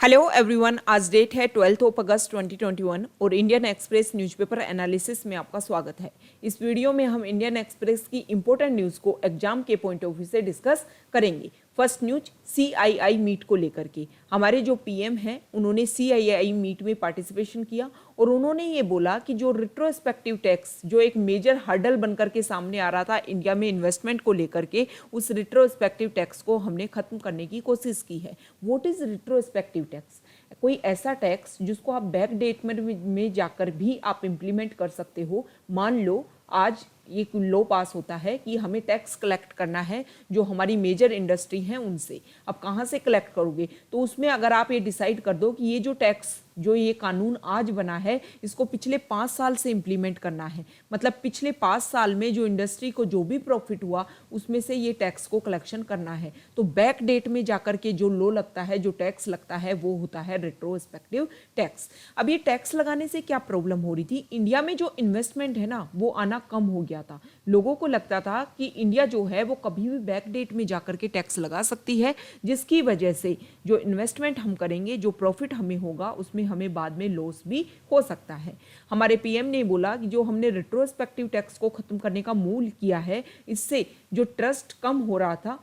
Hello everyone, आज date है 12 अगस्त 2021 और इंडियन एक्सप्रेस न्यूज़पेपर एनालिसिस में आपका स्वागत है। इस वीडियो में हम इंडियन एक्सप्रेस की इंपॉर्टेंट न्यूज़ को एग्जाम के पॉइंट ऑफ व्यू से डिस्कस करेंगे। फर्स्ट न्यूज CII मीट को लेकर के हमारे जो PM हैं उन्होंने CII मीट में पार्टिसिपेशन किया और उन्होंने ये बोला कि जो रिट्रोस्पेक्टिव टैक्स जो एक मेजर हर्डल बनकर के सामने आ रहा था इंडिया में इन्वेस्टमेंट को लेकर के, उस रिट्रोस्पेक्टिव टैक्स को हमने खत्म करने की कोशिश की है। What is retrospective tax? कोई ऐसा टैक्स जिसको आप बैक डेट में जाकर भी आप इम्प्लीमेंट कर सकते हो। मान लो आज ये लॉ पास होता है कि हमें टैक्स कलेक्ट करना है जो हमारी मेजर इंडस्ट्री है उनसे। अब कहाँ से कलेक्ट करोगे? तो उसमें अगर आप ये डिसाइड कर दो कि ये जो टैक्स जो ये कानून आज बना है इसको पिछले 5 साल से इम्प्लीमेंट करना है, मतलब पिछले 5 साल में जो इंडस्ट्री को जो भी प्रॉफिट हुआ उसमें से ये टैक्स को कलेक्शन करना है, तो बैक डेट में जाकर के जो लॉ लगता है, जो टैक्स लगता है वो होता है रेट्रोस्पेक्टिव टैक्स। अब ये टैक्स लगाने से क्या प्रॉब्लम हो रही थी? इंडिया में जो इन्वेस्टमेंट है ना वो आना कम हो गया था। लोगों को लगता था कि इंडिया जो है वो कभी भी बैक डेट में जाकर के टैक्स लगा सकती है, जिसकी वजह से जो इन्वेस्टमेंट हम करेंगे, जो प्रॉफिट हमें होगा उसमें हमें बाद में लॉस भी हो सकता है। हमारे PM ने बोला कि जो हमने रेट्रोस्पेक्टिव टैक्स को खत्म करने का मूल किया है, इससे जो ट्रस्ट कम हो रहा था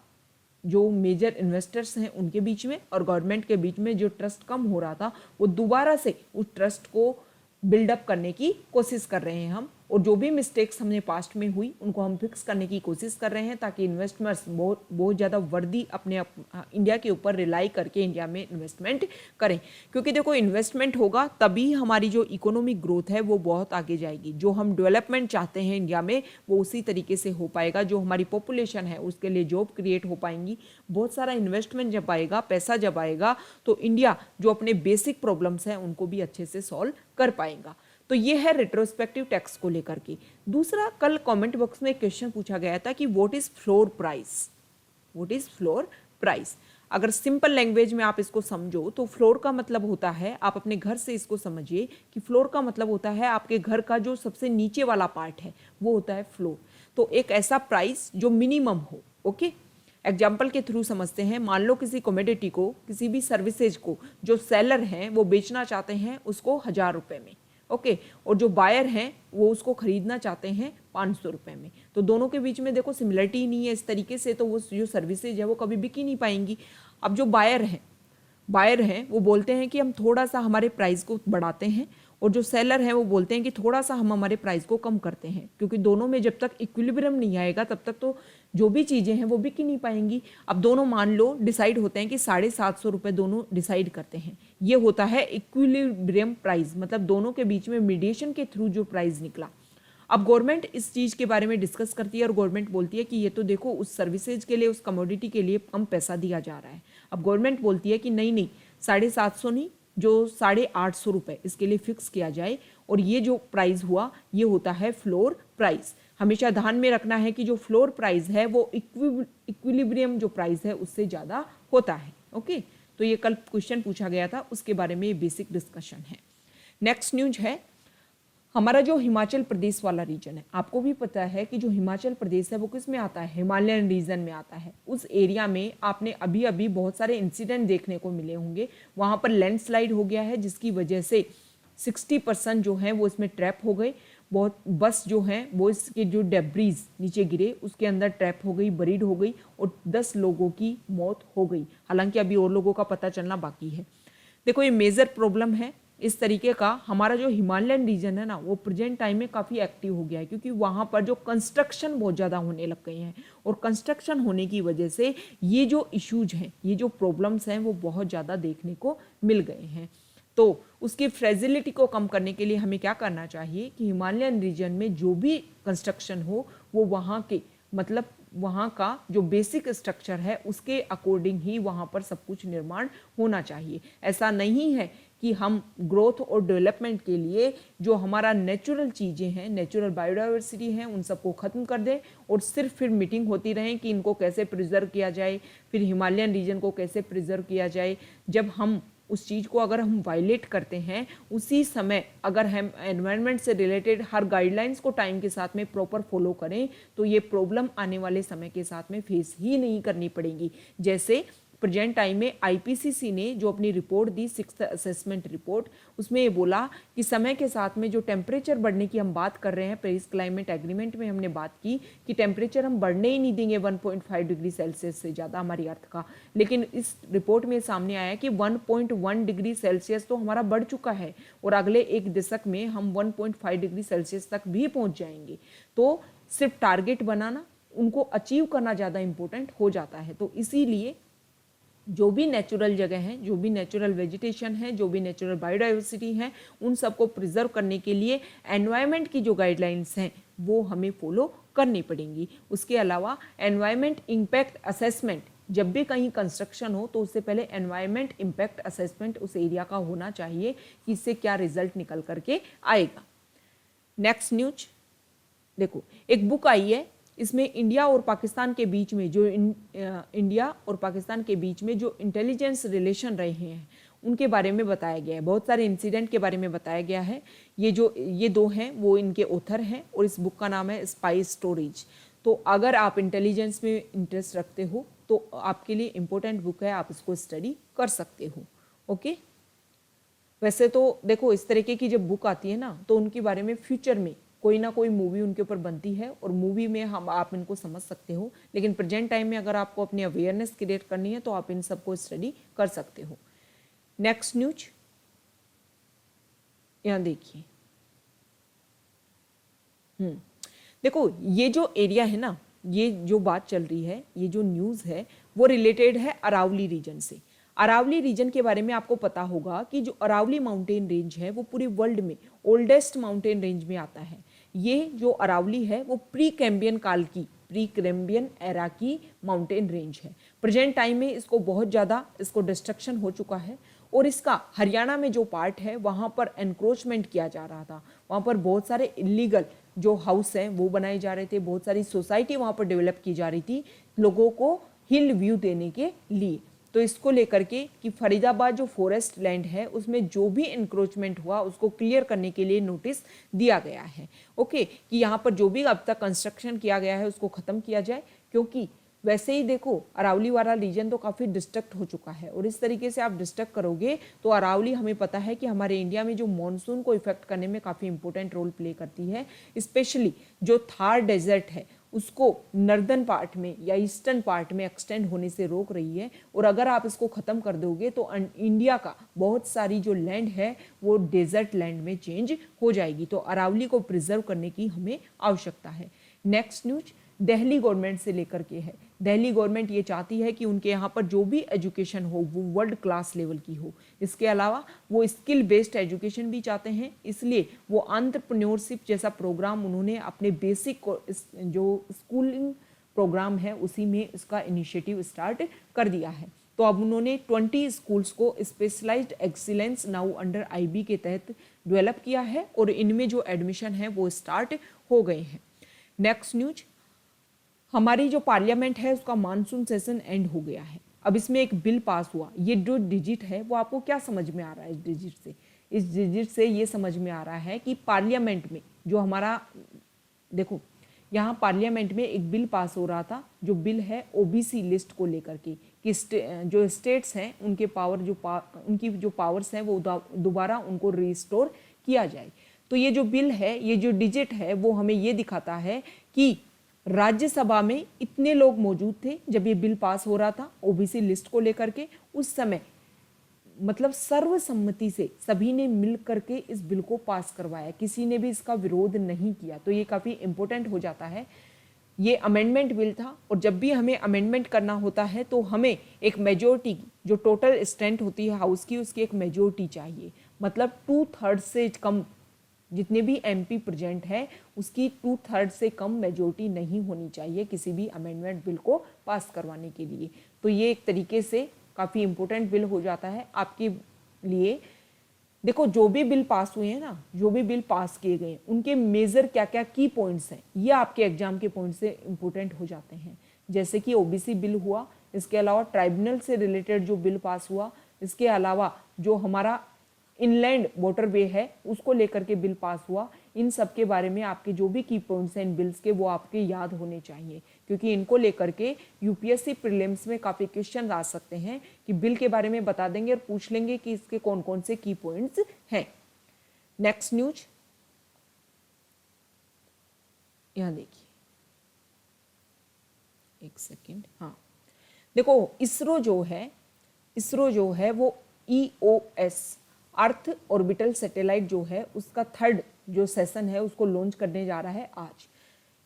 जो मेजर इन्वेस्टर्स हैं उनके बीच में और गवर्नमेंट के बीच में, जो ट्रस्ट कम हो रहा था वो दोबारा से उस ट्रस्ट को बिल्डअप करने की कोशिश कर रहे हैं हम। और जो भी मिस्टेक्स हमने पास्ट में हुई उनको हम फिक्स करने की कोशिश कर रहे हैं ताकि इन्वेस्टर्स बहुत ज़्यादा वर्दी अपने इंडिया के ऊपर रिलाई करके इंडिया में इन्वेस्टमेंट करें। क्योंकि देखो, इन्वेस्टमेंट होगा तभी हमारी जो इकोनॉमिक ग्रोथ है वो बहुत आगे जाएगी। जो हम डेवलपमेंट चाहते हैं इंडिया में वो उसी तरीके से हो पाएगा। जो हमारी पॉपुलेशन है उसके लिए जॉब क्रिएट हो पाएंगी। बहुत सारा इन्वेस्टमेंट जब आएगा, पैसा जब आएगा, तो इंडिया जो अपने बेसिक प्रॉब्लम्स हैं उनको भी अच्छे से सॉल्व कर पाएगा। तो ये है रेट्रोस्पेक्टिव टैक्स को लेकर के। दूसरा, कल कमेंट बॉक्स में एक क्वेश्चन पूछा गया था कि what is floor price? What is floor price? अगर सिंपल लैंग्वेज में आप इसको समझो तो फ्लोर का मतलब होता है, आप अपने घर से इसको समझिए कि फ्लोर का मतलब होता है आपके घर का जो सबसे नीचे वाला पार्ट है वो होता है फ्लोर। तो एक ऐसा प्राइस जो मिनिमम हो। ओके, एग्जाम्पल के थ्रू समझते हैं। मान लो किसी कमोडिटी को, किसी भी सर्विसेज को जो सेलर हैं वो बेचना चाहते हैं उसको 1000 रुपये में। ओके, और जो बायर हैं वो उसको खरीदना चाहते हैं 500 रुपये में। तो दोनों के बीच में देखो सिमिलरिटी नहीं है, इस तरीके से तो वो जो सर्विसेज है वो कभी बिक ही नहीं पाएंगी। अब जो बायर हैं वो बोलते हैं कि हम थोड़ा सा हमारे प्राइस को बढ़ाते हैं, और जो सेलर हैं वो बोलते हैं कि थोड़ा सा हम हमारे प्राइस को कम करते हैं। क्योंकि दोनों में जब तक इक्विलिब्रियम नहीं आएगा तब तक तो जो भी चीज़ें हैं वो बिक ही नहीं पाएंगी। अब दोनों मान लो डिसाइड होते हैं कि 750 रुपये दोनों डिसाइड करते हैं। ये होता है इक्विलिब्रियम प्राइस, मतलब दोनों के बीच में मीडिएशन के थ्रू जो प्राइस निकला। अब गवर्नमेंट इस चीज़ के बारे में डिस्कस करती है और गवर्नमेंट बोलती है कि ये तो देखो उस सर्विसेज के लिए, उस कमोडिटी के लिए कम पैसा दिया जा रहा है। अब गवर्नमेंट बोलती है कि नहीं 750 नहीं, जो 850 रुपये इसके लिए फिक्स किया जाए, और ये जो प्राइस हुआ ये होता है फ्लोर प्राइस। हमेशा ध्यान में रखना है कि जो फ्लोर प्राइस है वो इक्विलिब्रियम जो प्राइस है उससे ज़्यादा होता है। ओके, तो ये कल क्वेश्चन पूछा गया था, उसके बारे में ये बेसिक डिस्कशन है। नेक्स्ट न्यूज है हमारा जो हिमाचल प्रदेश वाला रीजन है। आपको भी पता है कि जो हिमाचल प्रदेश है वो किस में आता है? हिमालयन रीजन में आता है। उस एरिया में आपने अभी अभी बहुत सारे इंसिडेंट देखने को मिले होंगे। वहाँ पर लैंडस्लाइड हो गया है जिसकी वजह से 60% जो हैं वो इसमें ट्रैप हो गए। बहुत बस जो हैं वो इसके जो डेब्रीज नीचे गिरे उसके अंदर ट्रैप हो गई, बरीड हो गई, और 10 लोगों की मौत हो गई। हालांकि अभी और लोगों का पता चलना बाकी है। देखो, ये मेजर प्रॉब्लम है। इस तरीके का हमारा जो हिमालयन रीजन है ना वो प्रेजेंट टाइम में काफ़ी एक्टिव हो गया है, क्योंकि वहाँ पर जो कंस्ट्रक्शन बहुत ज़्यादा होने लग गए हैं, और कंस्ट्रक्शन होने की वजह से ये जो इश्यूज हैं, ये जो प्रॉब्लम्स हैं वो बहुत ज़्यादा देखने को मिल गए हैं। तो उसकी फ्रेजिलिटी को कम करने के लिए हमें क्या करना चाहिए कि हिमालयन रीजन में जो भी कंस्ट्रक्शन हो वो वहाँ के, मतलब वहाँ का जो बेसिक स्ट्रक्चर है उसके अकॉर्डिंग ही वहाँ पर सब कुछ निर्माण होना चाहिए। ऐसा नहीं है कि हम ग्रोथ और डेवलपमेंट के लिए जो हमारा नेचुरल चीज़ें हैं, नेचुरल बायोडाइवर्सिटी हैं, उन सबको ख़त्म कर दें और सिर्फ फिर मीटिंग होती रहें कि इनको कैसे प्रिजर्व किया जाए, फिर हिमालयन रीजन को कैसे प्रिजर्व किया जाए। जब हम उस चीज़ को अगर हम वायलेट करते हैं, उसी समय अगर हम एनवायरनमेंट से रिलेटेड हर गाइडलाइंस को टाइम के साथ में प्रॉपर फॉलो करें तो ये प्रॉब्लम आने वाले समय के साथ में फेस ही नहीं करनी पड़ेगी। जैसे प्रेजेंट टाइम में आईपीसीसी ने जो अपनी रिपोर्ट दी, 6th असेसमेंट रिपोर्ट, उसमें ये बोला कि समय के साथ में जो टेम्परेचर बढ़ने की हम बात कर रहे हैं, पेरिस क्लाइमेट एग्रीमेंट में हमने बात की कि टेम्परेचर हम बढ़ने ही नहीं देंगे 1.5 डिग्री सेल्सियस से ज़्यादा हमारी अर्थ का, लेकिन इस रिपोर्ट में सामने आया कि 1.1 डिग्री सेल्सियस तो हमारा बढ़ चुका है और अगले एक दशक में हम 1.5 डिग्री सेल्सियस तक भी पहुंच जाएंगे। तो सिर्फ टारगेट बनाना, उनको अचीव करना ज़्यादा इंपॉर्टेंट हो जाता है। तो इसीलिए जो भी नेचुरल जगह हैं, जो भी नेचुरल वेजिटेशन है, जो भी नेचुरल बायोडाइवर्सिटी है, उन सबको प्रिजर्व करने के लिए एनवायरनमेंट की जो गाइडलाइंस हैं वो हमें फॉलो करनी पड़ेंगी। उसके अलावा एनवायरनमेंट इम्पैक्ट असेसमेंट, जब भी कहीं कंस्ट्रक्शन हो तो उससे पहले एनवायरनमेंट इम्पैक्ट असेसमेंट उस एरिया का होना चाहिए कि इससे क्या रिजल्ट निकल करके आएगा। नेक्स्ट न्यूज देखो, एक बुक आई है, इसमें इंडिया और पाकिस्तान के बीच में जो इंडिया और पाकिस्तान के बीच में जो इंटेलिजेंस रिलेशन रहे हैं उनके बारे में बताया गया है, बहुत सारे इंसिडेंट के बारे में बताया गया है। ये दो हैं वो इनके ऑथर हैं और इस बुक का नाम है स्पाई स्टोरीज। तो अगर आप इंटेलिजेंस में इंटरेस्ट रखते हो तो आपके लिए इम्पोर्टेंट बुक है, आप इसको स्टडी कर सकते हो। ओके, वैसे तो देखो इस तरीके की जब बुक आती है ना तो उनके बारे में फ्यूचर में कोई ना कोई मूवी उनके ऊपर बनती है और मूवी में आप इनको समझ सकते हो, लेकिन प्रेजेंट टाइम में अगर आपको अपनी अवेयरनेस क्रिएट करनी है तो आप इन सबको स्टडी कर सकते हो। नेक्स्ट न्यूज यहाँ देखिए, देखो ये जो एरिया है ना, ये जो बात चल रही है, ये जो न्यूज़ है वो रिलेटेड है अरावली रीजन से। अरावली रीजन के बारे में आपको पता होगा कि जो अरावली माउंटेन रेंज है वो पूरी वर्ल्ड में ओल्डेस्ट माउंटेन रेंज में आता है। ये जो अरावली है वो प्री कैम्बियन काल की, प्री कैम्बियन एरा की माउंटेन रेंज है। प्रेजेंट टाइम में इसको बहुत ज़्यादा इसको डिस्ट्रक्शन हो चुका है और इसका हरियाणा में जो पार्ट है वहाँ पर एनक्रोचमेंट किया जा रहा था, वहाँ पर बहुत सारे इलीगल जो हाउस हैं वो बनाए जा रहे थे, बहुत सारी सोसाइटी वहाँ पर डेवलप की जा रही थी लोगों को हिल व्यू देने के लिए। तो इसको लेकर के कि फरीदाबाद जो फॉरेस्ट लैंड है उसमें जो भी इंक्रोचमेंट हुआ उसको क्लियर करने के लिए नोटिस दिया गया है। ओके, कि यहाँ पर जो भी अब तक कंस्ट्रक्शन किया गया है उसको ख़त्म किया जाए, क्योंकि वैसे ही देखो अरावली वाला रीजन तो काफ़ी डिस्ट्रक्ट हो चुका है और इस तरीके से आप डिस्ट्रक्ट करोगे तो अरावली, हमें पता है कि हमारे इंडिया में जो मॉनसून को इफेक्ट करने में काफ़ी इंपॉर्टेंट रोल प्ले करती है। स्पेशली जो थार डेजर्ट है उसको नर्दर्न पार्ट में या ईस्टर्न पार्ट में एक्सटेंड होने से रोक रही है और अगर आप इसको ख़त्म कर दोगे तो इंडिया का बहुत सारी जो लैंड है वो डेजर्ट लैंड में चेंज हो जाएगी। तो अरावली को प्रिजर्व करने की हमें आवश्यकता है। नेक्स्ट न्यूज दिल्ली गवर्नमेंट से लेकर के है। दिल्ली गवर्नमेंट ये चाहती है कि उनके यहाँ पर जो भी एजुकेशन हो वो वर्ल्ड क्लास लेवल की हो। इसके अलावा वो स्किल बेस्ड एजुकेशन भी चाहते हैं, इसलिए वो एंटरप्रेन्योरशिप जैसा प्रोग्राम उन्होंने अपने बेसिक जो स्कूलिंग प्रोग्राम है उसी में इसका इनिशिएटिव स्टार्ट कर दिया है। तो अब उन्होंने 20 स्कूल्स को specialized excellence now under IB के तहत डेवलप किया है और इनमें जो एडमिशन है वो स्टार्ट हो गए हैं। नेक्स्ट न्यूज, हमारी जो पार्लियामेंट है उसका मानसून सेशन एंड हो गया है। अब इसमें एक बिल पास हुआ, ये जो डिजिट है वो आपको क्या समझ में आ रहा है? इस डिजिट से, इस डिजिट से ये समझ में आ रहा है कि पार्लियामेंट में जो हमारा, देखो यहाँ पार्लियामेंट में एक बिल पास हो रहा था, जो बिल है ओबीसी लिस्ट को लेकर के कि जो स्टेट्स हैं उनके उनकी जो पावर्स हैं वो दोबारा उनको रिस्टोर किया जाए। तो ये जो बिल है, ये जो डिजिट है वो हमें ये दिखाता है कि राज्यसभा में इतने लोग मौजूद थे जब ये बिल पास हो रहा था ओबीसी लिस्ट को लेकर के, उस समय मतलब सर्वसम्मति से सभी ने मिल करके इस बिल को पास करवाया, किसी ने भी इसका विरोध नहीं किया। तो ये काफ़ी इंपॉर्टेंट हो जाता है। ये अमेंडमेंट बिल था और जब भी हमें अमेंडमेंट करना होता है तो हमें एक मेजोरिटी की, जो टोटल स्ट्रेंथ होती है हाउस की, उसकी एक मेजोरिटी चाहिए। मतलब 2/3 से कम जितने भी एमपी प्रेजेंट है उसकी 2/3 से कम मेजोरिटी नहीं होनी चाहिए किसी भी अमेंडमेंट बिल को पास करवाने के लिए। तो ये एक तरीके से काफ़ी इंपॉर्टेंट बिल हो जाता है आपके लिए। देखो जो भी बिल पास हुए हैं ना, जो भी बिल पास किए गए उनके मेजर क्या क्या की पॉइंट्स हैं, ये आपके एग्जाम के पॉइंट से इंपॉर्टेंट हो जाते हैं। जैसे कि ओबीसी बिल हुआ, इसके अलावा ट्राइब्यूनल से रिलेटेड जो बिल पास हुआ, इसके अलावा जो हमारा इनलैंड वाटरवे है उसको लेकर के बिल पास हुआ, इन सब के बारे में आपके जो भी की पॉइंट्स हैं इन बिल्स के वो आपके याद होने चाहिए, क्योंकि इनको लेकर के यूपीएससी प्रीलिम्स में काफ़ी क्वेश्चन आ सकते हैं कि बिल के बारे में बता देंगे और पूछ लेंगे कि इसके कौन कौन से की पॉइंट्स हैं। नेक्स्ट न्यूज, यहाँ देखिए, एक सेकेंड, हाँ देखो, इसरो जो है वो EOS अर्थ ऑर्बिटल सैटेलाइट जो है उसका थर्ड जो सेशन है उसको लॉन्च करने जा रहा है आज।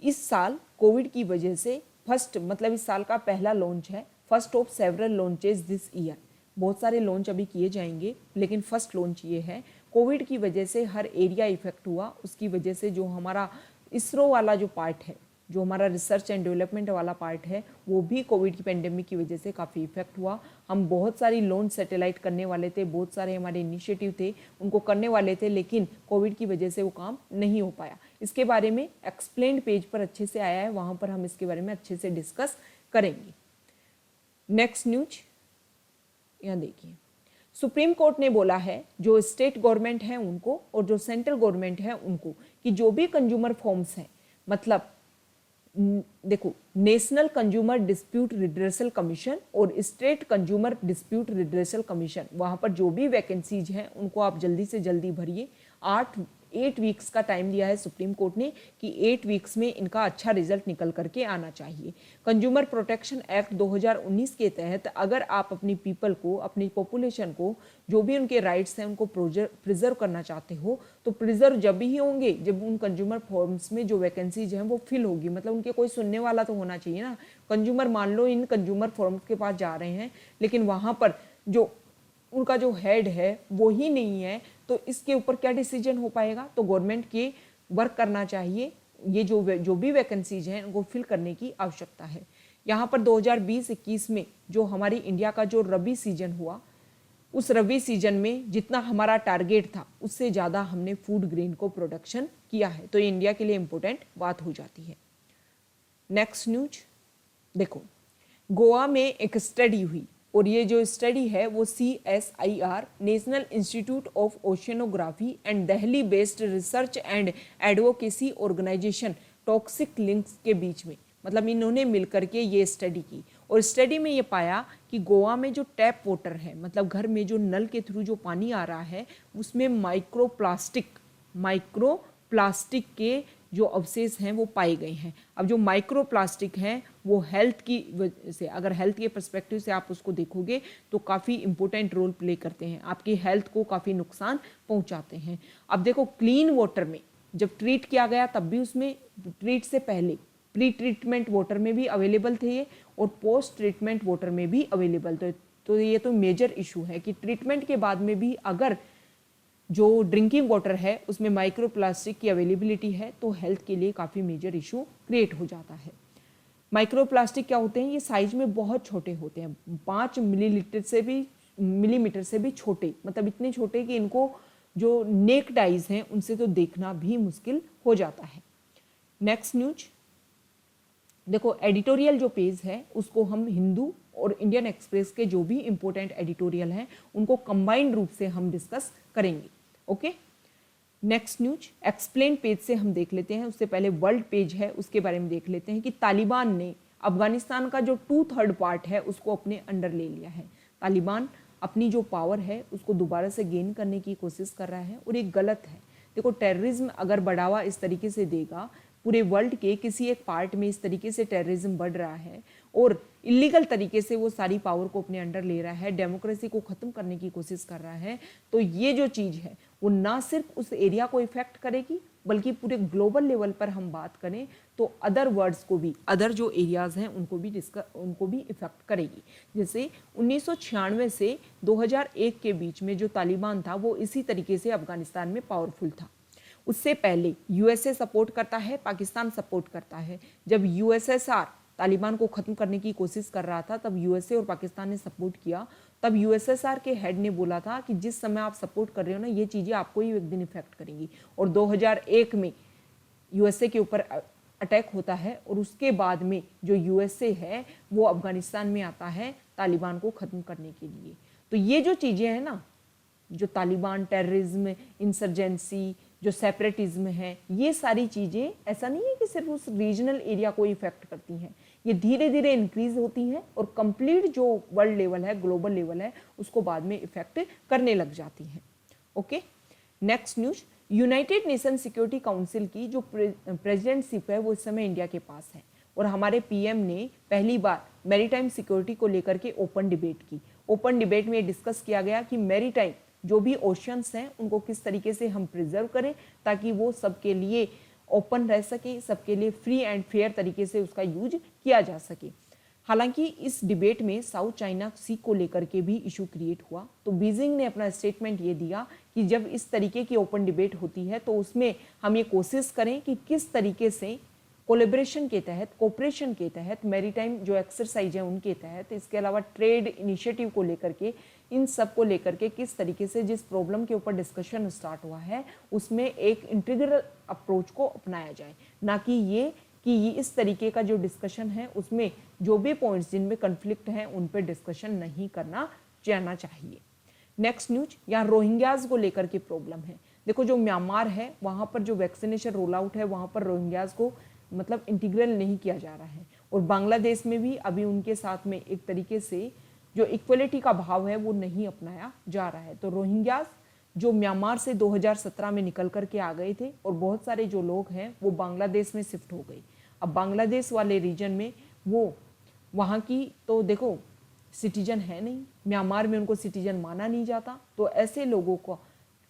इस साल कोविड की वजह से इस साल का पहला लॉन्च है, first of several launches this year. बहुत सारे लॉन्च अभी किए जाएंगे लेकिन फर्स्ट लॉन्च ये है। कोविड की वजह से हर एरिया इफेक्ट हुआ, उसकी वजह से जो हमारा इसरो वाला जो पार्ट है, जो हमारा रिसर्च एंड डेवलपमेंट वाला पार्ट है, वो भी कोविड की पेंडेमिक की वजह से काफ़ी इफेक्ट हुआ। हम बहुत सारी लॉन्च सैटेलाइट करने वाले थे, बहुत सारे हमारे इनिशिएटिव थे उनको करने वाले थे, लेकिन कोविड की वजह से वो काम नहीं हो पाया। इसके बारे में एक्सप्लेन्ड पेज पर अच्छे से आया है, वहाँ पर हम इसके बारे में अच्छे से डिस्कस करेंगे। नेक्स्ट न्यूज, यहाँ देखिए, सुप्रीम कोर्ट ने बोला है जो स्टेट गवर्नमेंट है उनको और जो सेंट्रल गवर्नमेंट है उनको कि जो भी कंज्यूमर फॉर्म्स हैं, मतलब देखो, national consumer dispute redressal commission और state consumer dispute redressal commission, वहाँ पर जो भी वैकेंसीज हैं उनको आप जल्दी से जल्दी भरिए। 8 वीक्स का टाइम दिया है सुप्रीम कोर्ट ने कि 8 वीक्स में इनका अच्छा रिजल्ट निकल करके आना चाहिए। कंज्यूमर प्रोटेक्शन एक्ट 2019 के तहत अगर आप अपनी पीपल को, अपनी पॉपुलेशन को, जो भी उनके राइट्स हैं उनको प्रिजर्व करना चाहते हो तो प्रिजर्व जब ही होंगे जब उन कंज्यूमर फॉर्म्स में जो वैकेंसीज हैं वो फिल होगी। मतलब उनके कोई सुनने वाला तो होना चाहिए ना। कंज्यूमर मान लो इन कंज्यूमर फॉर्म्स के पास जा रहे हैं लेकिन वहाँ पर जो उनका जो हेड है वो ही नहीं है, तो इसके ऊपर क्या डिसीजन हो पाएगा। तो गवर्नमेंट के वर्क करना चाहिए, ये जो भी वैकेंसीज हैं उनको फिल करने की आवश्यकता है। यहाँ पर 2020-21 में जो हमारी इंडिया का जो रबी सीजन हुआ, उस रबी सीजन में जितना हमारा टारगेट था उससे ज़्यादा हमने फूड ग्रेन को प्रोडक्शन किया है, तो ये इंडिया के लिए इम्पोर्टेंट बात हो जाती है। नेक्स्ट न्यूज देखो, गोवा में एक स्टडी हुई और ये जो स्टडी है वो CSIR National Institute of Oceanography and Delhi based research and advocacy organization Toxic Links के बीच में, मतलब इन्होंने मिलकर के ये स्टडी की और स्टडी में ये पाया कि गोवा में जो टैप वाटर है, मतलब घर में जो नल के थ्रू जो पानी आ रहा है उसमें माइक्रोप्लास्टिक के जो अवशेष हैं वो पाए गए हैं। अब जो माइक्रोप्लास्टिक हैं वो हेल्थ की वजह से, अगर हेल्थ के पर्सपेक्टिव से आप उसको देखोगे तो काफ़ी इंपॉर्टेंट रोल प्ले करते हैं, आपकी हेल्थ को काफ़ी नुकसान पहुंचाते हैं। अब देखो, क्लीन वाटर में जब ट्रीट किया गया तब भी उसमें ट्रीट से पहले प्री ट्रीटमेंट वाटर में भी अवेलेबल थे ये और पोस्ट ट्रीटमेंट वाटर में भी अवेलेबल थे। तो ये तो मेजर इशू है कि ट्रीटमेंट के बाद में भी अगर जो ड्रिंकिंग वाटर है उसमें माइक्रोप्लास्टिक की अवेलेबिलिटी है तो हेल्थ के लिए काफ़ी मेजर इशू क्रिएट हो जाता है। माइक्रोप्लास्टिक क्या होते हैं, ये साइज में बहुत छोटे होते हैं, 5 मिलीमीटर से भी छोटे, मतलब इतने छोटे कि इनको जो नेक्ड आइज हैं उनसे तो देखना भी मुश्किल हो जाता है। नेक्स्ट न्यूज देखो, एडिटोरियल जो पेज है उसको हम हिंदू और इंडियन एक्सप्रेस के जो भी इंपॉर्टेंट एडिटोरियल हैं उनको कंबाइंड रूप से हम डिस्कस करेंगे। Okay, next news explain page से हम देख लेते हैं। उससे पहले वर्ल्ड पेज है उसके बारे में देख लेते हैं कि तालिबान ने अफगानिस्तान का जो 2/3 पार्ट है उसको अपने अंडर ले लिया है। तालिबान अपनी जो पावर है उसको दोबारा से गेन करने की कोशिश कर रहा है और ये गलत है। देखो, टेररिज्म अगर बढ़ावा इस तरीके से देगा, पूरे वर्ल्ड के किसी एक पार्ट में इस तरीके से टेररिज्म बढ़ रहा है और इलीगल तरीके से वो सारी पावर को अपने अंडर ले रहा है, डेमोक्रेसी को ख़त्म करने की कोशिश कर रहा है, तो ये जो चीज़ है वो ना सिर्फ उस एरिया को इफेक्ट करेगी बल्कि पूरे ग्लोबल लेवल पर हम बात करें तो अदर वर्ड्स को भी, अदर जो एरियाज़ हैं उनको भी इफेक्ट करेगी। जैसे 1996 से 2001 के बीच में जो तालिबान था वो इसी तरीके से अफगानिस्तान में पावरफुल था। उससे पहले यूएसए सपोर्ट करता है, पाकिस्तान सपोर्ट करता है। जब यूएसएसआर तालिबान को ख़त्म करने की कोशिश कर रहा था तब यूएसए और पाकिस्तान ने सपोर्ट किया। तब यूएसएसआर के हेड ने बोला था कि जिस समय आप सपोर्ट कर रहे हो ना, ये चीज़ें आपको ही एक दिन इफेक्ट करेंगी। और 2001 में यूएसए के ऊपर अटैक होता है और उसके बाद में जो यूएसए है वो अफगानिस्तान में आता है तालिबान को ख़त्म करने के लिए। तो ये जो चीज़ें हैं ना, जो तालिबान, टेररिज्म, इंसर्जेंसी, जो सेपरेटिज्म है, ये सारी चीज़ें ऐसा नहीं है कि सिर्फ उस रीजनल एरिया को इफेक्ट करती हैं, ये धीरे धीरे इंक्रीज होती हैं और कंप्लीट जो वर्ल्ड लेवल है, ग्लोबल लेवल है, उसको बाद में इफेक्ट करने लग जाती हैं। Okay, next news, United nation security council की जो प्रेसिडेंटशिप है वो इस समय इंडिया के पास है और हमारे पीएम ने पहली बार मैरीटाइम सिक्योरिटी को लेकर के ओपन डिबेट की। ओपन डिबेट में डिस्कस किया गया कि मैरीटाइम जो भी ओशंस हैं उनको किस तरीके से हम प्रिजर्व करें ताकि वो सबके लिए ओपन रह सके, सबके लिए फ्री एंड फेयर तरीके से उसका यूज किया जा सके। हालांकि इस डिबेट में साउथ चाइना सी को लेकर के भी इशू क्रिएट हुआ, तो बीजिंग ने अपना स्टेटमेंट ये दिया कि जब इस तरीके की ओपन डिबेट होती है तो उसमें हम ये कोशिश करें कि किस तरीके से कोलेब्रेशन के तहत, कोऑपरेशन के तहत, मैरीटाइम जो एक्सरसाइज है उनके तहत, इसके अलावा ट्रेड इनिशिएटिव को लेकर के, इन सब को लेकर के किस तरीके से जिस प्रॉब्लम के ऊपर डिस्कशन स्टार्ट हुआ है उसमें एक इंटीग्रल अप्रोच को अपनाया जाए, ना कि ये इस तरीके का जो डिस्कशन है उसमें जो भी पॉइंट्स जिनमें कन्फ्लिक्ट हैं उन पर डिस्कशन नहीं करना जाना चाहिए। नेक्स्ट न्यूज, यहाँ रोहिंग्याज को लेकर के प्रॉब्लम है। देखो जो म्यांमार है वहाँ पर जो वैक्सीनेशन रोल आउट है वहाँ पर रोहिंग्याज को मतलब इंटीग्रल नहीं किया जा रहा है और बांग्लादेश में भी अभी उनके साथ में एक तरीके से जो इक्वलिटी का भाव है वो नहीं अपनाया जा रहा है। तो रोहिंग्याज जो म्यांमार से 2017 में निकल करके आ गए थे और बहुत सारे जो लोग हैं वो बांग्लादेश में शिफ्ट हो गए। अब बांग्लादेश वाले रीजन में वो वहाँ की तो देखो सिटीजन है नहीं, म्यांमार में उनको सिटीजन माना नहीं जाता, तो ऐसे लोगों को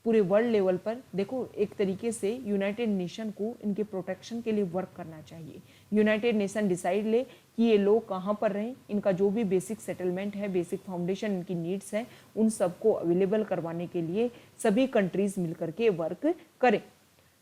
पूरे वर्ल्ड लेवल पर देखो एक तरीके से यूनाइटेड नेशन को इनके प्रोटेक्शन के लिए वर्क करना चाहिए। यूनाइटेड नेशन डिसाइड ले कि ये लोग कहाँ पर रहें, इनका जो भी बेसिक सेटलमेंट है, बेसिक फाउंडेशन इनकी नीड्स हैं, उन सबको अवेलेबल करवाने के लिए सभी कंट्रीज मिलकर के वर्क करें।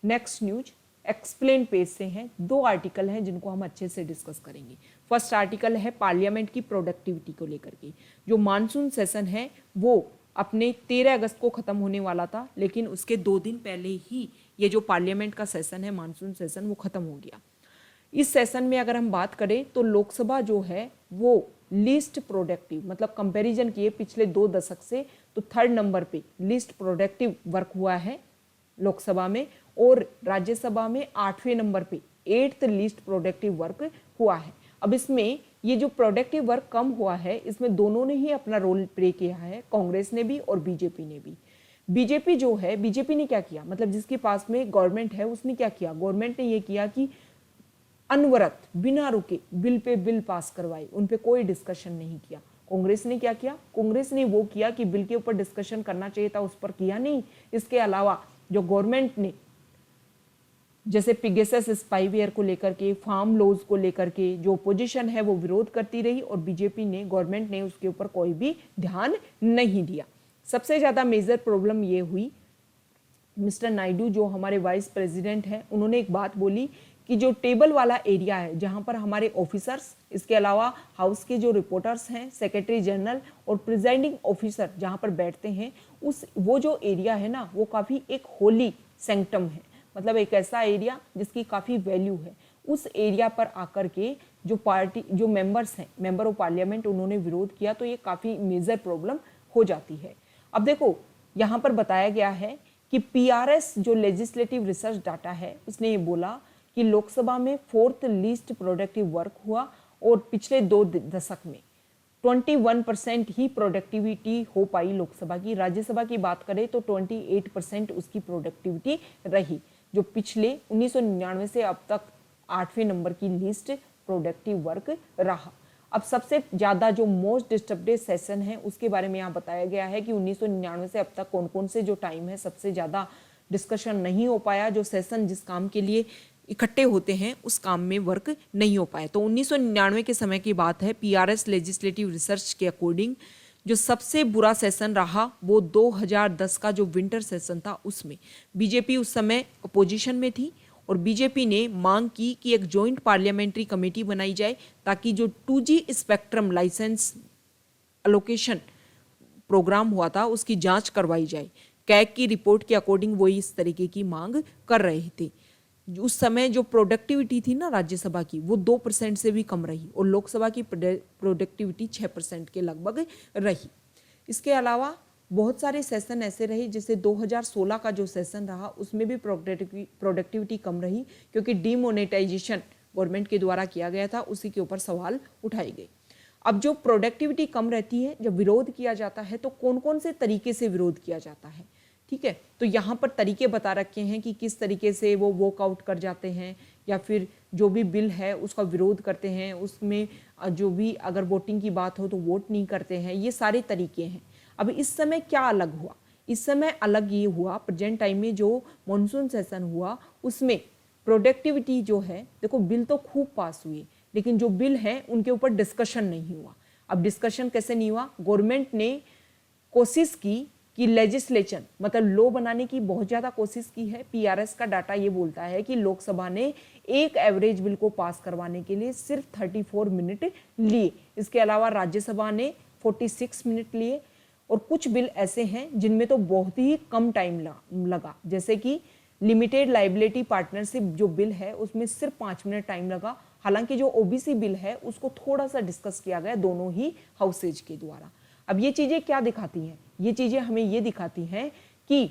नेक्स्ट न्यूज एक्सप्लेन पेज से हैं, 2 आर्टिकल हैं जिनको हम अच्छे से डिस्कस करेंगे। फर्स्ट आर्टिकल है पार्लियामेंट की प्रोडक्टिविटी को लेकर के। जो मानसून सेशन है वो अपने 13 अगस्त को ख़त्म होने वाला था, लेकिन उसके 2 दिन पहले ही ये जो पार्लियामेंट का सेशन है, मानसून सेशन, वो ख़त्म हो गया। इस सेशन में अगर हम बात करें तो लोकसभा जो है वो लीस्ट प्रोडक्टिव, मतलब कंपैरिजन किए पिछले 2 दशक से, तो 3rd नंबर पे लीस्ट प्रोडक्टिव वर्क हुआ है लोकसभा में, और राज्यसभा में 8वें नंबर पे 8th लीस्ट प्रोडक्टिव वर्क हुआ है। अब इसमें ये जो प्रोडक्टिव वर्क कम हुआ है इसमें दोनों ने ही अपना रोल प्ले किया है, कांग्रेस ने भी और बीजेपी ने भी। बीजेपी जो है, बीजेपी ने क्या किया, मतलब जिसके पास में गवर्नमेंट है उसने क्या किया, गवर्नमेंट ने ये किया कि अनवरत बिना रुके बिल पे बिल पास करवाए, उन पे कोई डिस्कशन नहीं किया। कांग्रेस ने क्या किया, कांग्रेस ने वो किया कि बिल के ऊपर डिस्कशन करना चाहिए था उस पर किया नहीं। इसके अलावा जो गवर्नमेंट ने जैसे पिगेसस स्पाईवेयर को लेकर के, फार्म लॉज को लेकर के जो अपोजिशन है वो विरोध करती रही और बीजेपी ने, गवर्नमेंट ने उसके ऊपर कोई भी ध्यान नहीं दिया। सबसे ज़्यादा मेजर प्रॉब्लम ये हुई, मिस्टर नायडू जो हमारे वाइस प्रेसिडेंट हैं, उन्होंने एक बात बोली कि जो टेबल वाला एरिया है जहाँ पर हमारे ऑफिसर्स, इसके अलावा हाउस के जो रिपोर्टर्स हैं, सेक्रेटरी जनरल और प्रिजाइडिंग ऑफिसर जहाँ पर बैठते हैं, वो जो एरिया है ना वो काफ़ी एक होली सेंक्टम है, मतलब एक ऐसा एरिया जिसकी काफ़ी वैल्यू है। उस एरिया पर आकर के जो पार्टी, जो मेंबर्स हैं, मेंबर ऑफ पार्लियामेंट, उन्होंने विरोध किया, तो ये काफ़ी मेजर प्रॉब्लम हो जाती है। अब देखो यहाँ पर बताया गया है कि PRS जो लेजिस्लेटिव रिसर्च डाटा है उसने ये बोला कि लोकसभा में 4th लीस्ट प्रोडक्टिव वर्क हुआ और पिछले 2 दशक में 21% ही प्रोडक्टिविटी हो पाई लोकसभा की। राज्यसभा की बात करें तो 28% उसकी प्रोडक्टिविटी रही, जो पिछले 1999 से अब तक 8वें नंबर की लीस्ट प्रोडक्टिव वर्क रहा। अब सबसे ज़्यादा जो मोस्ट डिस्टर्बड सेशन है उसके बारे में यहाँ बताया गया है कि 1999 से अब तक कौन कौन से जो टाइम है सबसे ज़्यादा डिस्कशन नहीं हो पाया, जो सेशन जिस काम के लिए इकट्ठे होते हैं उस काम में वर्क नहीं हो पाया। तो 1999 के समय की बात है। PRS लेजिस्लेटिव रिसर्च के अकॉर्डिंग जो सबसे बुरा सेशन रहा वो 2010 का जो विंटर सेशन था, उसमें बीजेपी उस समय अपोजिशन में थी और बीजेपी ने मांग की कि एक जॉइंट पार्लियामेंट्री कमेटी बनाई जाए ताकि जो 2G spectrum licence allocation programme हुआ था उसकी जांच करवाई जाए। कैग की रिपोर्ट के अकॉर्डिंग वो इस तरीके की मांग कर रहे थे। उस समय जो प्रोडक्टिविटी थी ना राज्यसभा की वो 2% से भी कम रही और लोकसभा की प्रोडक्टिविटी 6% के लगभग रही। इसके अलावा बहुत सारे सेशन ऐसे रहे, जैसे 2016 का जो सेशन रहा उसमें भी प्रोडक्टिविटी कम रही, क्योंकि डीमोनेटाइजेशन गवर्नमेंट के द्वारा किया गया था, उसी के ऊपर सवाल उठाए गए। अब जो प्रोडक्टिविटी कम रहती है, जब विरोध किया जाता है तो कौन कौन से तरीके से विरोध किया जाता है, ठीक है। तो यहाँ पर तरीके बता रखे हैं कि किस तरीके से वो वॉकआउट कर जाते हैं, या फिर जो भी बिल है उसका विरोध करते हैं, उसमें जो भी अगर वोटिंग की बात हो तो वोट नहीं करते हैं, ये सारे तरीके हैं। अब इस समय क्या अलग हुआ, इस समय अलग ये हुआ, प्रेजेंट टाइम में जो मॉनसून सेशन हुआ उसमें प्रोडक्टिविटी जो है, देखो बिल तो खूब पास हुए, लेकिन जो बिल है उनके ऊपर डिस्कशन नहीं हुआ। अब डिस्कशन कैसे नहीं हुआ, गवर्नमेंट ने कोशिश की कि लेजिस्लेशन मतलब लॉ बनाने की बहुत ज़्यादा कोशिश की है। पीआरएस का डाटा ये बोलता है कि लोकसभा ने एक एवरेज बिल को पास करवाने के लिए सिर्फ 34 मिनट लिए, इसके अलावा राज्यसभा ने 46 मिनट लिए, और कुछ बिल ऐसे हैं जिनमें तो बहुत ही कम टाइम लगा, जैसे कि लिमिटेड लाइबिलिटी पार्टनरशिप जो बिल है उसमें सिर्फ 5 मिनट टाइम लगा। हालांकि जो ओबीसी बिल है उसको थोड़ा सा डिस्कस किया गया दोनों ही हाउसेज के द्वारा। अब ये चीज़ें क्या दिखाती हैं, ये चीज़ें हमें ये दिखाती हैं कि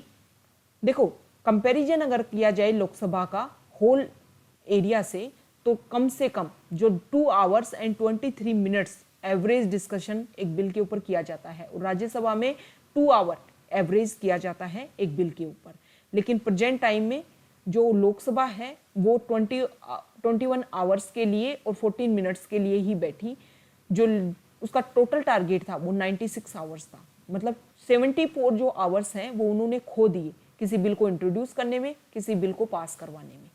देखो कंपैरिजन अगर किया जाए लोकसभा का होल एरिया से, तो कम से कम जो 2 hours and 23 minutes average discussion एक बिल के ऊपर किया जाता है, और राज्यसभा में 2 आवर एवरेज किया जाता है एक बिल के ऊपर। लेकिन प्रेजेंट टाइम में जो लोकसभा है वो 21 आवर्स के लिए और 14 मिनट्स के लिए ही बैठी, जो उसका टोटल टारगेट था वो 96 आवर्स था। मतलब 74 जो आवर्स हैं वो उन्होंने खो दिए किसी बिल को इंट्रोड्यूस करने में, किसी बिल को पास करवाने में।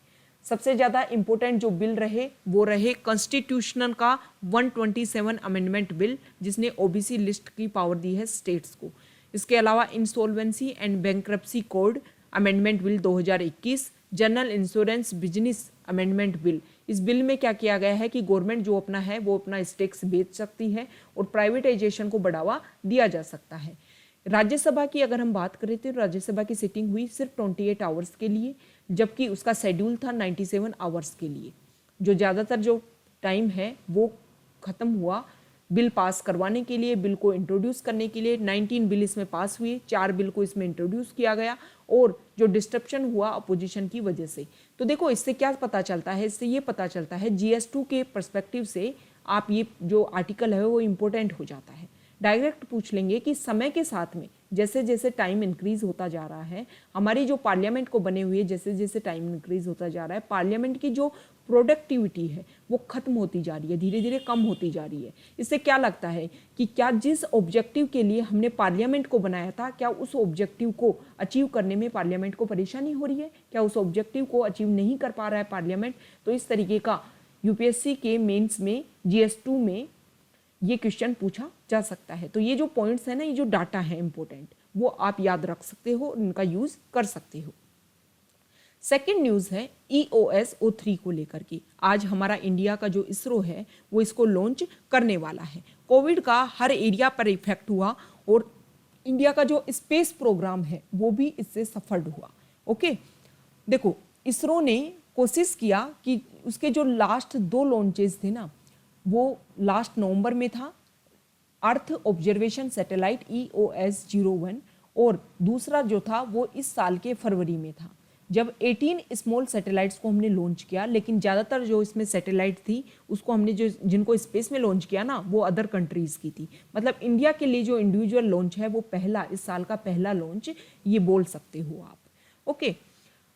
सबसे ज़्यादा इंपॉर्टेंट जो बिल रहे वो रहे कॉन्स्टिट्यूशनल का 127 अमेंडमेंट बिल, जिसने ओबीसी लिस्ट की पावर दी है स्टेट्स को। इसके अलावा insolvency and bankruptcy code amendment bill 2021, general insurance business amendment bill. इस बिल में क्या किया गया है कि गवर्नमेंट जो अपना है वो अपना स्टेक्स बेच सकती है और प्राइवेटाइजेशन को बढ़ावा दिया जा सकता है। राज्यसभा की अगर हम बात करें तो राज्यसभा की सिटिंग हुई सिर्फ 28 आवर्स के लिए, जबकि उसका शेड्यूल था 97 आवर्स के लिए। जो ज़्यादातर जो टाइम है वो ख़त्म हुआ बिल पास करवाने के लिए, बिल को इंट्रोड्यूस करने के लिए। 19 बिल इसमें पास हुए, 4 बिल को इसमें इंट्रोड्यूस किया गया, और जो डिस्ट्रप्शन हुआ अपोजिशन की वजह से। तो देखो इससे क्या पता चलता है, इससे ये पता चलता है GS2 के पर्सपेक्टिव से आप ये जो आर्टिकल है वो इम्पोर्टेंट हो जाता है। डायरेक्ट पूछ लेंगे कि समय के साथ में जैसे जैसे टाइम इंक्रीज होता जा रहा है, हमारी जो पार्लियामेंट को बने हुए जैसे जैसे टाइम इंक्रीज होता जा रहा है, पार्लियामेंट की जो प्रोडक्टिविटी है वो खत्म होती जा रही है, धीरे धीरे कम होती जा रही है। इससे क्या लगता है कि क्या जिस ऑब्जेक्टिव के लिए हमने पार्लियामेंट को बनाया था, क्या उस ऑब्जेक्टिव को अचीव करने में पार्लियामेंट को परेशानी हो रही है, क्या उस ऑब्जेक्टिव को अचीव नहीं कर पा रहा है पार्लियामेंट। तो इस तरीके का यूपीएससी के मेंस में GS2 में ये क्वेश्चन पूछा जा सकता है। तो ये जो पॉइंट्स है ना, ये जो डाटा है इंपॉर्टेंट, वो आप याद रख सकते हो, इनका यूज कर सकते हो। सेकेंड न्यूज है EOS O3 को लेकर के। आज हमारा इंडिया का जो इसरो है वो इसको लॉन्च करने वाला है। कोविड का हर एरिया पर इफेक्ट हुआ और इंडिया का जो स्पेस प्रोग्राम है वो भी इससे सफल हुआ। ओके, देखो इसरो ने कोशिश किया कि उसके जो लास्ट 2 लॉन्चेस थे ना, वो लास्ट नवंबर में था अर्थ ऑब्जर्वेशन सैटेलाइट EOS-01, और दूसरा जो था वो इस साल के फरवरी में था, जब 18 स्मॉल सैटेलाइट्स को हमने लॉन्च किया। लेकिन ज़्यादातर जो इसमें सैटेलाइट थी उसको हमने जिनको स्पेस में लॉन्च किया ना, वो अदर कंट्रीज़ की थी। मतलब इंडिया के लिए जो इंडिविजुअल लॉन्च है वो पहला, इस साल का पहला लॉन्च ये बोल सकते हो आप। ओके,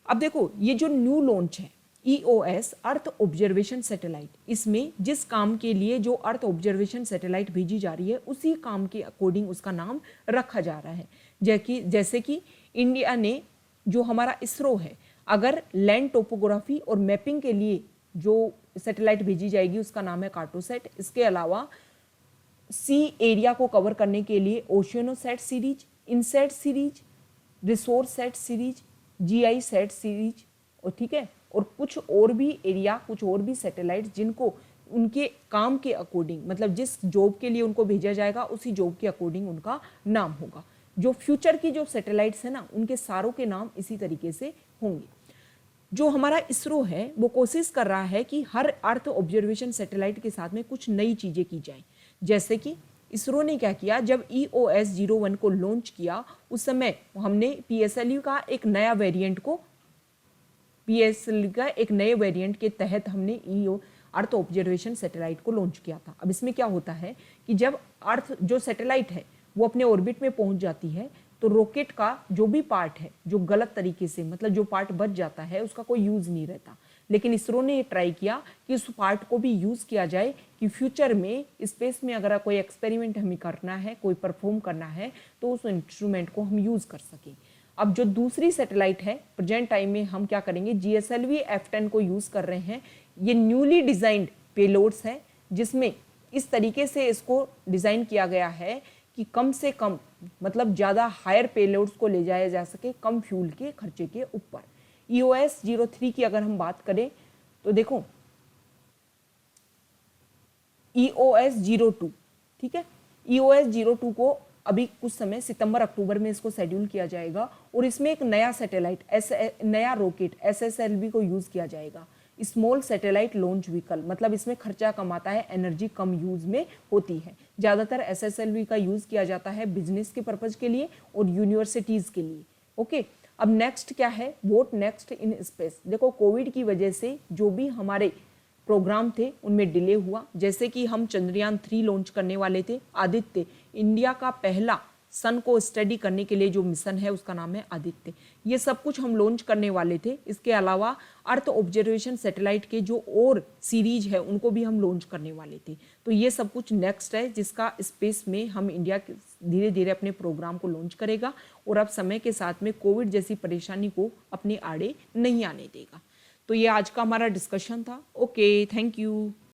अब देखो ये जो न्यू लॉन्च है EOS अर्थ ऑब्जर्वेशन सैटेलाइट, इसमें जिस काम के लिए जो अर्थ ऑब्जर्वेशन सैटेलाइट भेजी जा रही है उसी काम के अकॉर्डिंग उसका नाम रखा जा रहा है। जैसे कि इंडिया ने जो हमारा इसरो है, अगर लैंड टोपोग्राफी और मैपिंग के लिए जो सैटेलाइट भेजी जाएगी उसका नाम है कार्टोसैट। इसके अलावा सी एरिया को कवर करने के लिए Oceansat series, INSAT series, Resourcesat series, GI sat series, और ठीक है, और कुछ और भी एरिया, कुछ और भी सैटेलाइट जिनको उनके काम के अकॉर्डिंग, मतलब जिस जॉब के लिए उनको भेजा जाएगा उसी जॉब के अकॉर्डिंग उनका नाम होगा। जो फ्यूचर की जो सैटेलाइट्स है ना, उनके सारों के नाम इसी तरीके से होंगे। जो हमारा इसरो है वो कोशिश कर रहा है कि हर अर्थ ऑब्जर्वेशन सैटेलाइट के साथ में कुछ नई चीज़ें की जाएं, जैसे कि इसरो ने क्या किया, जब EOS-01 को लॉन्च किया उस समय हमने PSLV का एक नया वेरिएंट को एक नए वेरिएंट के तहत हमने अर्थ ऑब्जर्वेशन सैटेलाइट को लॉन्च किया था। अब इसमें क्या होता है कि जब अर्थ जो सैटेलाइट है वो अपने ऑर्बिट में पहुंच जाती है तो रॉकेट का जो भी पार्ट है जो गलत तरीके से मतलब जो पार्ट बच जाता है उसका कोई यूज नहीं रहता। लेकिन इसरो ने ये ट्राई किया कि उस पार्ट को भी यूज किया जाए कि फ्यूचर में स्पेस में अगर कोई एक्सपेरिमेंट हमें करना है, कोई परफॉर्म करना है तो उस इंस्ट्रूमेंट को हम यूज कर सकें। अब जो दूसरी सैटेलाइट है प्रेजेंट टाइम में हम क्या करेंगे, GSLV F10 को यूज कर रहे हैं। ये न्यूली डिजाइंड पेलोड्स है जिसमें इस तरीके से इसको डिजाइन किया गया है कि कम से कम मतलब ज़्यादा हायर पेलोड्स को ले जाया जा सके कम फ्यूल के खर्चे के ऊपर। EOS-03 की अगर हम बात करें तो देखो EOS-02, ठीक है, EOS-02 को अभी कुछ समय सितंबर अक्टूबर में इसको शेड्यूल किया जाएगा और इसमें एक नया सैटेलाइट नया रॉकेट SSLV को यूज किया जाएगा। स्मॉल सैटेलाइट लॉन्च व्हीकल, मतलब इसमें खर्चा कम आता है, एनर्जी कम यूज में होती है। ज़्यादातर SSLV का यूज किया जाता है बिजनेस के पर्पज के लिए और यूनिवर्सिटीज के लिए। ओके, अब नेक्स्ट क्या है, व्हाट नेक्स्ट इन स्पेस। देखो कोविड की वजह से जो भी हमारे प्रोग्राम थे उनमें डिले हुआ, जैसे कि हम चंद्रयान 3 लॉन्च करने वाले थे। आदित्य, इंडिया का पहला सन को स्टडी करने के लिए जो मिशन है उसका नाम है आदित्य, ये सब कुछ हम लॉन्च करने वाले थे। इसके अलावा अर्थ ऑब्जर्वेशन सैटेलाइट के जो और सीरीज है उनको भी हम लॉन्च करने वाले थे। तो ये सब कुछ नेक्स्ट है जिसका स्पेस में हम इंडिया धीरे धीरे अपने प्रोग्राम को लॉन्च करेगा और अब समय के साथ में कोविड जैसी परेशानी को अपने आड़े नहीं आने देगा। तो ये आज का हमारा डिस्कशन था। Okay, thank you.